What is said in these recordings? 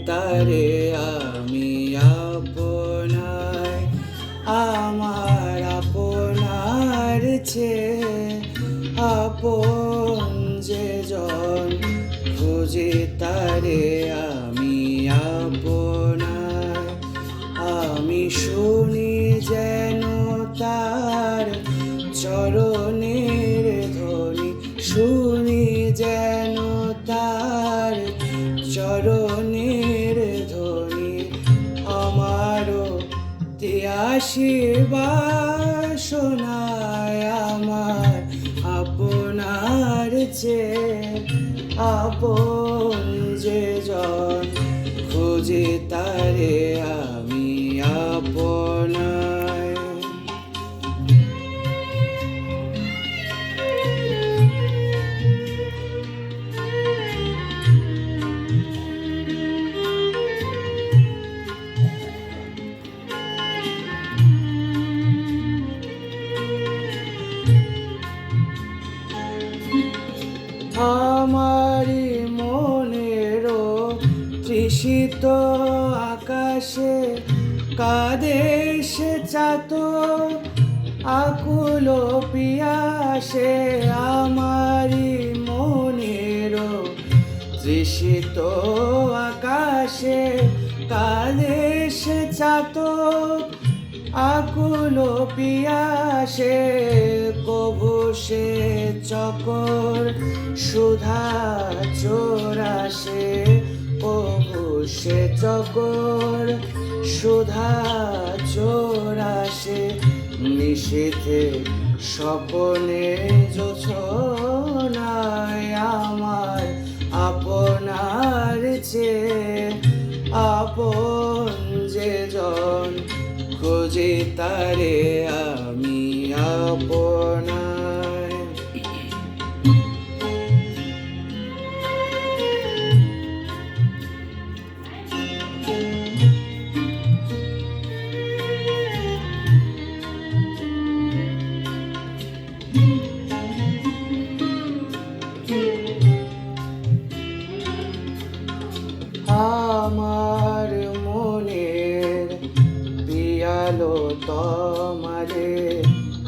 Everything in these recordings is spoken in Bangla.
তারে আমি আপনার, আমার আপনার চেয়ে আপন যে জন, খুঁজি তারে আমি আপনার। আমি শুনি যেন তার চরণের ধ্বনি, শুনি যেন তার চরণের ধ্বনি। আমারও তিয়াসী বাসনায় আমার আপনার চেয়ে আপন যে জন, খুঁজি তারে আমি আপনার। আমারি মনেরও তৃষিত আকাশে কাঁদে সে চাতক আকুল পিয়াসে। আমারি মনেরও তৃষিত আকাশে কাঁদে সে চাতক আকুল পিয়াসে। কভু সে চকর সুধা চোরাসে, কভু সে চকর সুধা চোরাসে। নিশীথে স্বপনে জোছনায় আমার আপনার চেয়ে আপন যে জন, খুঁজি তারে আমি আপনার। আমার মনের পিয়ালো তোমারে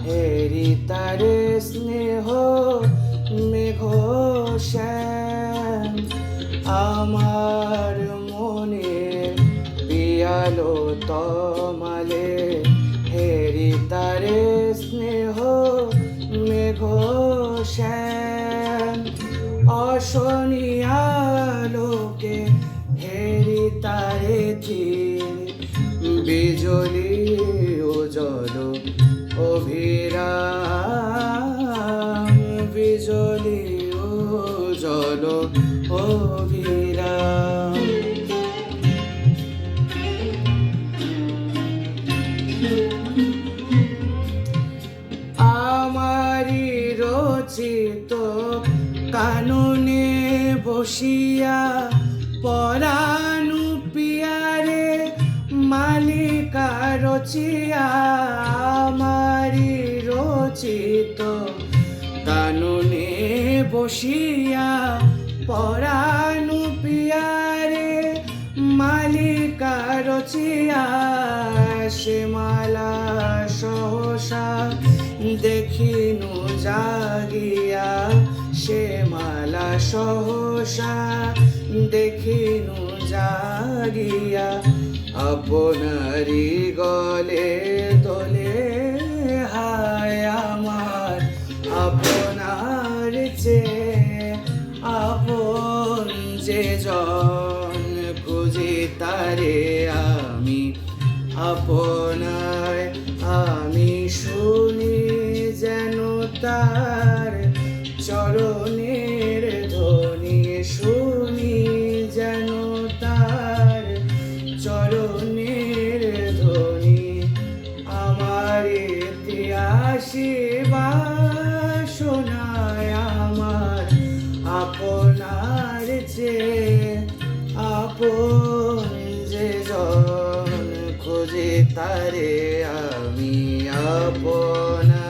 হেরি তারে স্নেহ মেঘ শ্যাম। আমার মনের পিয়ালো তোমারে হেরি তারে স্নেহ মেঘ শ্যাম। অশনিয়ালোকে হেরি তারে তীর, বিজলি উজ্জ্বল অভিরাম, বিজলি উজ্জ্বল অভিরাম। আমারি রচিত কাননে বসিয়া পরাণু পিয়ারে মালিকা রচিয়া। আমারি রচিত কাননে বসিয়া পরাণু পিয়ারে মালিকা রচিয়া। সে মালা সহসা দেখিনু জাগিয়া, সে মালা সহসা দেখিনু জাগিয়া। আপনারি গলে দোলে হায় আমার আপনার চেয়ে আপন যে জন, খুঁজি তারে আমি আপনার। আমি শুনি যেন তার চরণের ধ্বনি, শুনি যেন তার চরণের ধ্বনি। আমার ইতিহাসী বাসনায় আমার আপনার চেয়ে আপন যে জন, খুঁজি তারে আমি আপনার।